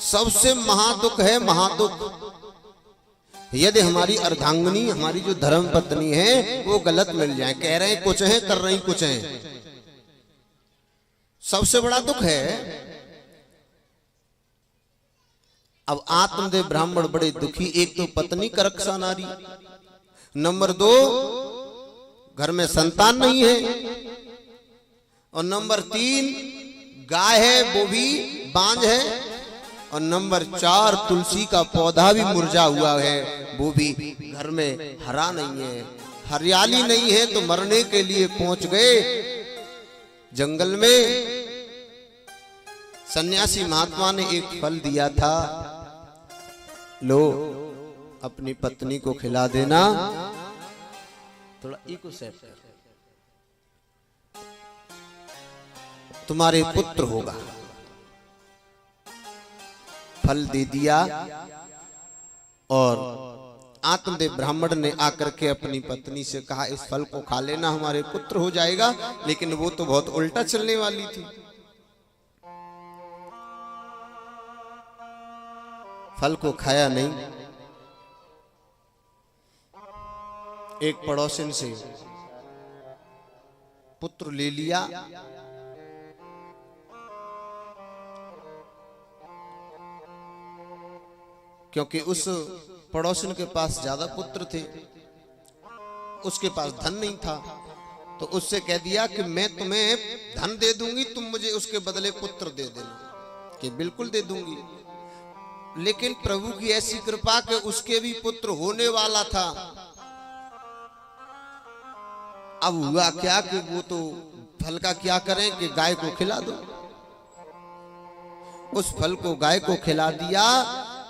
सबसे महादुख है महादुख। यदि हमारी अर्धांगिनी, हमारी जो धर्म पत्नी है, वो गलत मिल जाए, कह रहे हैं कुछ है, कर रही कुछ है, सबसे बड़ा दुख है। अब आत्मदेव ब्राह्मण बड़े दुखी, एक तो पत्नी करक्सा नारी, नंबर 2 घर में संतान नहीं है, और नंबर 3 गाय है वो भी बांझ है, और नंबर 4 तुलसी का पौधा भी मुरझा हुआ है, वो भी घर में हरा नहीं है, हरियाली नहीं है। तो मरने के लिए पहुंच गए जंगल में। सन्यासी महात्मा ने एक फल दिया था, लो अपनी पत्नी को खिला देना, थोड़ा इको सेट कर, तुम्हारे पुत्र होगा। फल दे दिया और आत्मदेव ब्राह्मण ने आकर के अपनी पत्नी से कहा, इस फल को खा लेना, हमारे पुत्र हो जाएगा। लेकिन वो तो बहुत उल्टा चलने वाली थी। फल को खाया नहीं। एक पड़ोसन से पुत्र ले लिया, क्योंकि उस पड़ोसन के पास ज्यादा पुत्र थे, उसके पास धन नहीं था। तो उससे कह दिया कि मैं तुम्हें धन दे दूंगी, तुम मुझे उसके बदले पुत्र दे देना। कि बिल्कुल दे दूंगी। लेकिन प्रभु की ऐसी कृपा कि उसके भी पुत्र होने वाला था। अब हुआ क्या कि वो तो फल का क्या करें कि गाय को खिला दो। उस फल को गाय को खिला दिया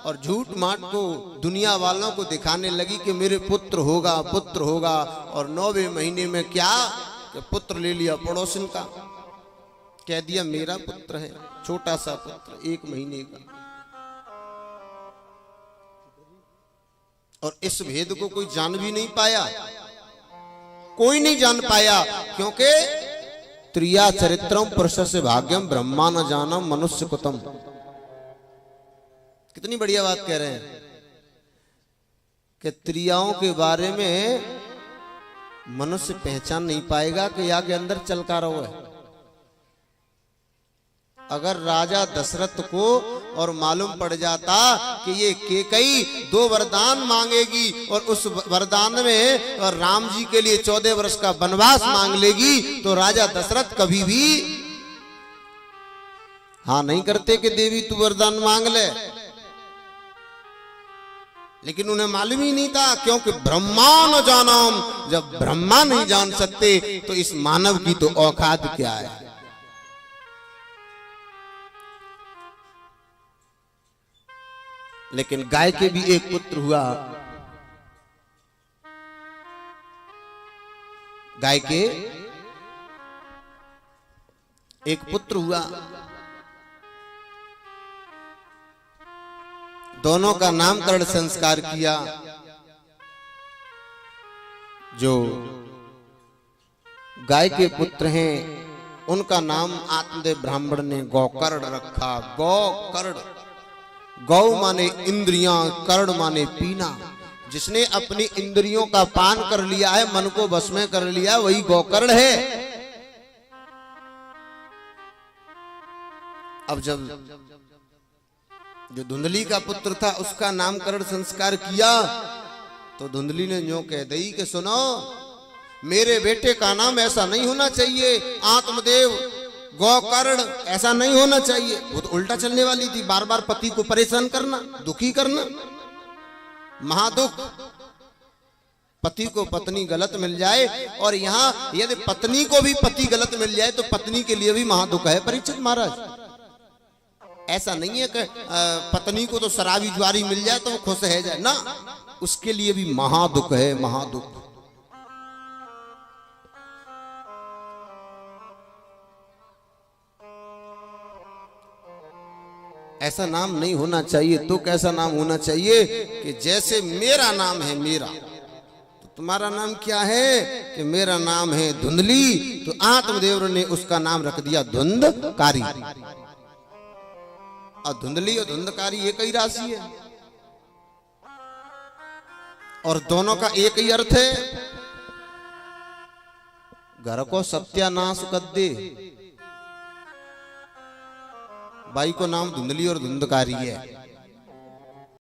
और झूठ माट को दुनिया वालों को दिखाने लगी कि मेरे पुत्र होगा, पुत्र होगा। और 9वें महीने में क्या कि पुत्र ले लिया पड़ोसन का, कह दिया मेरा पुत्र है, छोटा सा पुत्र 1 महीने का। और इस भेद को कोई जान भी नहीं पाया, कोई नहीं जान पाया, क्योंकि त्रिया चरित्रम पुरुषस्य भाग्यम ब्रह्मा न जानम मनुष्य कुतम। कितनी बढ़िया बात कह रहे हैं कि त्रियाओं के बारे में मनुष्य पहचान नहीं पाएगा कि या के अंदर चलका रहो है। अगर राजा दशरथ को और मालूम पड़ जाता कि ये केकई 2 वरदान मांगेगी और उस वरदान में और राम जी के लिए 14 वर्ष का वनवास मांग लेगी, तो राजा दशरथ कभी भी हाँ नहीं करते कि देवी तू वरदान मांग ले। लेकिन उन्हें मालूम ही नहीं था, क्योंकि ब्रह्मा न जानम। जब ब्रह्मा नहीं जान सकते तो इस मानव की तो औकात क्या है। लेकिन गाय के भी एक पुत्र हुआ। गाय के एक पुत्र हुआ। दोनों का नामकरण संस्कार किया। जो गाय के पुत्र हैं उनका नाम आत्मदेव ब्राह्मण ने गौकर्ण रखा। गौकर्ण, गौ माने इंद्रियां, कर्ण माने पीना। जिसने अपनी इंद्रियों का पान कर लिया है, मन को बस में कर लिया, वही गौकर्ण है। अब जब जो धुंधली का पुत्र था उसका नामकरण संस्कार किया, तो धुंधली ने यूं कह दी कि सुनो, मेरे बेटे का नाम ऐसा नहीं होना चाहिए, आत्मदेव गौकर्ण ऐसा नहीं होना चाहिए। वो तो उल्टा चलने वाली थी, बार बार पति को परेशान करना, दुखी करना, महादुख। पति को पत्नी गलत मिल जाए, और यहाँ यदि पत्नी को भी पति गलत मिल जाए तो पत्नी के लिए भी महादुख है परीक्षित महाराज। ऐसा नहीं है कि पत्नी को तो शराबी ज्वारी मिल जाए तो वो खुश है जाए ना, उसके लिए भी महादुख है, महादुख। ऐसा नाम नहीं होना चाहिए। तो कैसा नाम होना चाहिए कि जैसे मेरा नाम है मेरा, तो तुम्हारा नाम क्या है कि मेरा नाम है धुंधली, तो आत्मदेव ने उसका नाम रख दिया धुंधकारी। और धुंधली और धुंधकारी एक ही राशि है और दोनों का एक ही अर्थ है, घर को सत्यानाश कर दे। बाई को नाम धुंधली और धुंधकारी है।